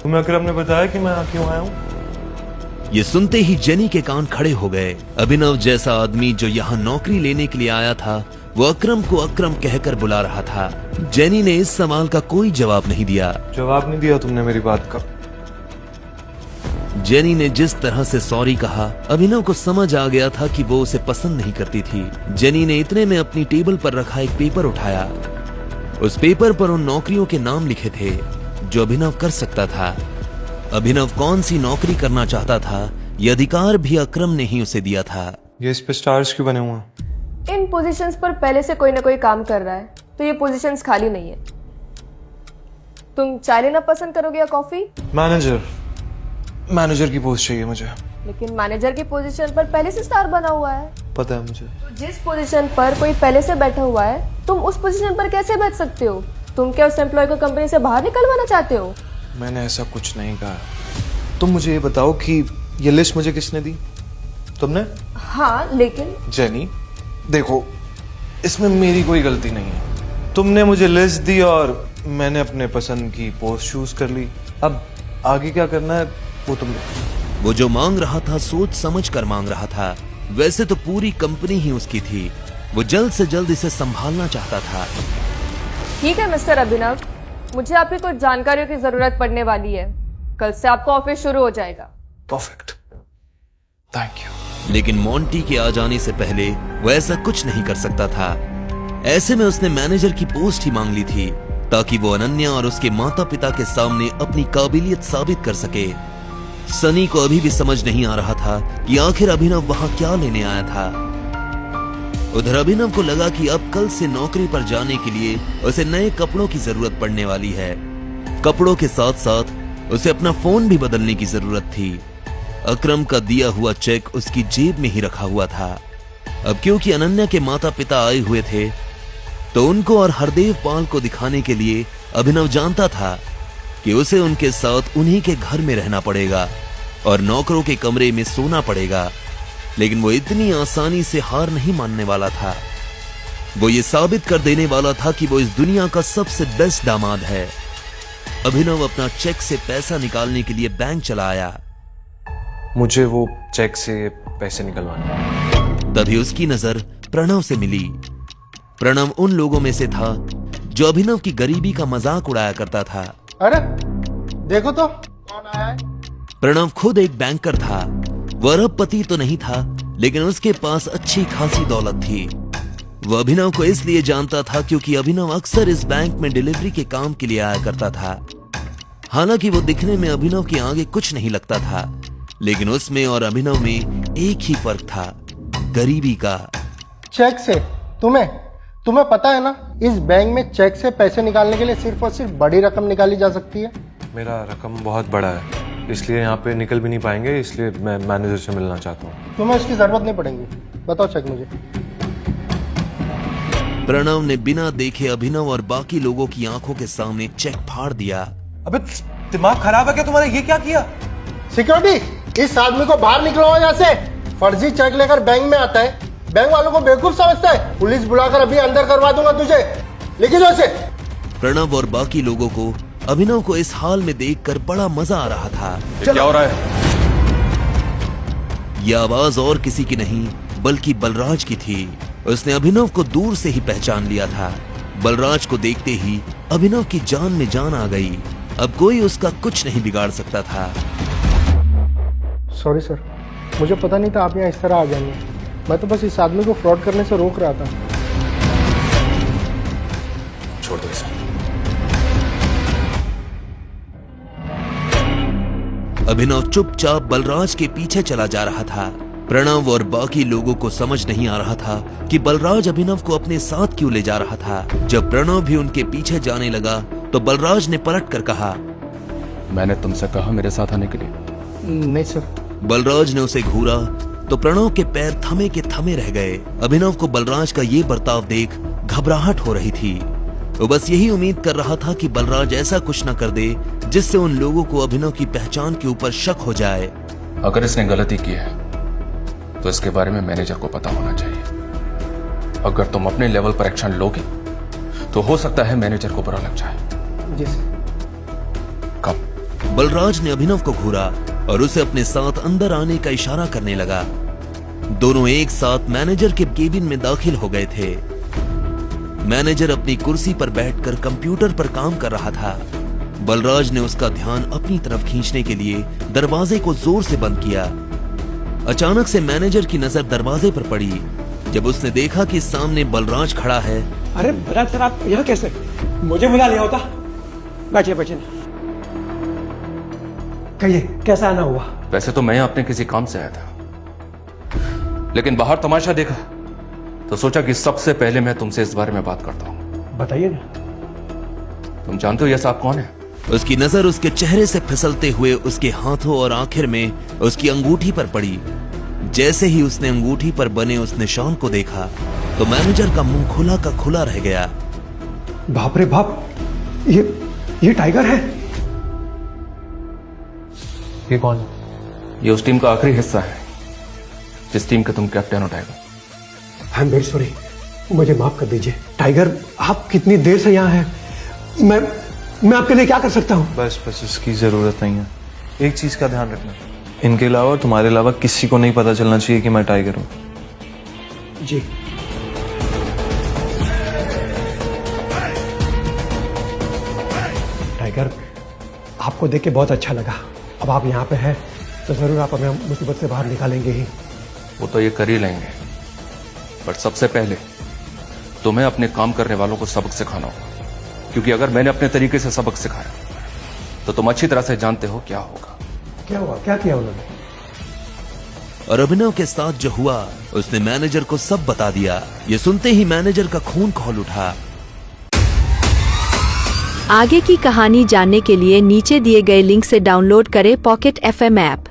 तुम्हें अकरम ने बताया कि मैं यहाँ क्यों आया हूँ? ये सुनते ही जेनी के कान खड़े हो गए। अभिनव जैसा आदमी जो यहाँ नौकरी लेने के लिए आया था, वो अकरम को अकरम कहकर बुला रहा था। जेनी ने इस सवाल का कोई जवाब नहीं दिया। जवाब नहीं दिया तुमने मेरी बात का। जेनी ने जिस तरह से सॉरी कहा, अभिनव को समझ आ गया था कि वो उसे पसंद नहीं करती थी। जेनी ने इतने में अपनी टेबल पर रखा एक पेपर उठाया। उस पेपर पर उन नौकरियों के नाम लिखे थे जो अभिनव कर सकता था। अभिनव कौन सी नौकरी करना चाहता था, ये अधिकार भी अकरम ने ही उसे दिया था। ये इस पे स्टार्स क्यों बने हुए हैं? इन पोजीशंस पर पहले से कोई ना कोई काम कर रहा है, तो ये पोजीशंस खाली नहीं है। तुम चाय लेना पसंद करोगे या कॉफी? मैनेजर की पोस्ट चाहिए मुझे। लेकिन मैनेजर की पोजीशन पर पहले से स्टार बना हुआ है। पता है मुझे। तो जिस पोजीशन पर कोई पहले से बैठा हुआ है, तुम उस पोजीशन पर कैसे बैठ सकते हो? तुम क्या उस एम्प्लॉय को कंपनी से बाहर निकलवाना चाहते हो? मैंने ऐसा कुछ नहीं कहा। तुम मुझे ये बताओ कि ये लिस्ट मुझे किसने दी? तुमने? हाँ, लेकिन जेनी, देखो, इसमें मेरी कोई गलती नहीं है। तुमने मुझे लिस्ट दी और मैंने अपने पसंद की पोस्ट चूज कर ली। अब आगे क्या करना है वो तुम। वो जो मांग रहा था सोच समझ कर मांग रहा था। वैसे तो पूरी कंपनी ही उसकी थी। वो जल्द से जल्द इसे संभालना चाहता था। ठीक है मिस्टर अभिनव, मुझे आपकी कुछ जानकारियों की जरूरत पड़ने वाली है। कल से आपका ऑफिस शुरू हो जाएगा। Perfect, thank you. लेकिन मोंटी के आ जाने से पहले वो ऐसा कुछ नहीं कर सकता था। ऐसे में उसने मैनेजर की पोस्ट ही मांग ली थी ताकि वो अनन्या और उसके माता पिता के सामने अपनी काबिलियत साबित कर सके। सनी को अभी भी समझ नहीं आ रहा था कि आखिर अभिनव वहां क्या लेने आया था। उधर अभिनव को लगा कि अब कल से नौकरी पर जाने के लिए उसे नए कपड़ों की जरूरत पड़ने वाली है। कपड़ों के साथ साथ उसे अपना फोन भी बदलने की जरूरत थी। अकरम का दिया हुआ चेक उसकी जेब में ही रखा हुआ था। अब क्योंकि अनन्या के माता पिता आए हुए थे, तो उनको और हरदेव पाल को दिखाने के लिए अभिनव जानता था कि उसे उनके साथ उन्हीं के घर में रहना पड़ेगा और नौकरों के कमरे में सोना पड़ेगा। लेकिन वो इतनी आसानी से हार नहीं मानने वाला था। वो ये साबित कर देने वाला था कि वो इस दुनिया का सबसे बेस्ट दामाद है। अभिनव अपना चेक से पैसा निकालने के लिए बैंक चला आया। मुझे वो चेक से पैसे निकलवाने। तभी उसकी नजर प्रणव से मिली। प्रणव उन लोगों में से था जो अभिनव की गरीबी का मजाक उड़ाया करता था। अरे देखो तो कौन आया है। प्रणव खुद एक बैंकर था। वह अरबपति तो नहीं था, लेकिन उसके पास अच्छी खासी दौलत थी। वह अभिनव को इसलिए जानता था क्योंकि अभिनव अक्सर इस बैंक में डिलीवरी के काम के लिए आया करता था। हालांकि वो दिखने में अभिनव के आगे कुछ नहीं लगता था, लेकिन उसमें और अभिनव में एक ही फर्क था, गरीबी का। चेक से तुम्हें पता है ना, इस बैंक में चेक से पैसे निकालने के लिए सिर्फ और सिर्फ बड़ी रकम निकाली जा सकती है। मेरा रकम बहुत बड़ा है, इसलिए यहाँ पे निकल भी नहीं पाएंगे, इसलिए मैं मैनेजर से मिलना चाहता हूँ। तुम्हें इसकी जरूरत नहीं पड़ेगी। बताओ चेक मुझे। प्रणव ने बिना देखे अभिनव और बाकी लोगों की आंखों के सामने चेक फाड़ दिया। अबे दिमाग खराब है क्या तुम्हारा? ये क्या किया? सिक्योरिटी, इस आदमी को बाहर निकलवाओ यहाँ से। फर्जी चेक लेकर बैंक में आता है, बैंक वालों को बेवकूफ समझता है। पुलिस बुलाकर अभी अंदर करवा दूंगा तुझे। लेकिन जैसे प्रणव और बाकी लोगों को अभिनव को इस हाल में देखकर बड़ा मजा आ रहा था। क्या हो रहा है? यह आवाज और किसी की नहीं बल्कि बलराज की थी। उसने अभिनव को दूर से ही पहचान लिया था। बलराज को देखते ही अभिनव की जान में जान आ गई। अब कोई उसका कुछ नहीं बिगाड़ सकता था। सॉरी सर, मुझे पता नहीं था आप यहाँ इस तरह आ जाएंगे। मैं तो बस इस आदमी को फ्रॉड करने से रोक रहा था। छोड़ दो इसे। अभिनव चुपचाप बलराज के पीछे चला जा रहा था। प्रणव और बाकी लोगों को समझ नहीं आ रहा था कि बलराज अभिनव को अपने साथ क्यों ले जा रहा था। जब प्रणव भी उनके पीछे जाने लगा तो बलराज ने पलट कर कहा, मैंने तुमसे कहा मेरे साथ आने के लिए। नहीं सर। बलराज ने उसे घूरा तो प्रणव के पैर थमे के थमे रह गए। अभिनव को बलराज का ये बर्ताव देख घबराहट हो रही थी। वो बस यही उम्मीद कर रहा था कि बलराज ऐसा कुछ न कर दे जिससे उन लोगों को अभिनव की पहचान के ऊपर शक हो जाए। अगर इसने गलती की है तो इसके बारे में मैनेजर को पता होना चाहिए। अगर तुम अपने लेवल पर एक्शन लोगे तो हो सकता है मैनेजर को बुरा लग जाए। जी सर। कब? बलराज ने अभिनव को घूरा और उसे अपने साथ अंदर आने का इशारा करने लगा। दोनों एक साथ मैनेजर के केबिन में दाखिल हो गए थे। मैनेजर अपनी कुर्सी पर बैठकर कंप्यूटर पर काम कर रहा था। बलराज ने उसका ध्यान अपनी तरफ खींचने के लिए दरवाजे को जोर से बंद किया। अचानक से मैनेजर की नजर दरवाजे पर पड़ी। जब उसने देखा कि सामने बलराज खड़ा है। अरे बलराज सर, आप यहाँ कैसे? मुझे बुला लिया होता। बैठिए बैठिए। कहिए कैसा आना हुआ? वैसे तो मैं अपने किसी काम से आया था, लेकिन बाहर तमाशा देखा तो सोचा कि सबसे पहले मैं तुमसे इस बारे में बात करता हूं। बताइए ना। तुम जानते हो यह साहब कौन है? उसकी नजर उसके चेहरे से फिसलते हुए उसके हाथों और आखिर में उसकी अंगूठी पर पड़ी। जैसे ही उसने अंगूठी पर बने उस निशान को देखा तो मैनेजर का मुंह खुला का खुला रह गया। बाप रे बाप, ये टाइगर है। ये कौन है? ये उस टीम का आखिरी हिस्सा है जिस टीम के तुम कैप्टन हो tiger. I am very sorry, मुझे माफ कर दीजिए। टाइगर, आप कितनी देर से यहाँ हैं? मैं आपके लिए क्या कर सकता हूँ? बस इसकी जरूरत नहीं है। एक चीज का ध्यान रखना, इनके अलावा और तुम्हारे अलावा किसी को नहीं पता चलना चाहिए कि मैं टाइगर हूँ। जी। टाइगर, आपको देख के बहुत अच्छा लगा। अब आप यहाँ पे हैं तो जरूर आप हमें मुसीबत से बाहर निकालेंगे ही। वो तो ये कर ही लेंगे, पर सबसे पहले तुम्हें अपने काम करने वालों को सबक सिखाना होगा, क्योंकि अगर मैंने अपने तरीके से सबक सिखाया तो तुम अच्छी तरह से जानते हो क्या होगा। क्या हुआ? क्या किया उन्होंने? और अभिनव के साथ जो हुआ उसने मैनेजर को सब बता दिया। ये सुनते ही मैनेजर का खून खौल उठा। आगे की कहानी जानने के लिए नीचे दिए गए लिंक से डाउनलोड करें पॉकेट FM ऐप।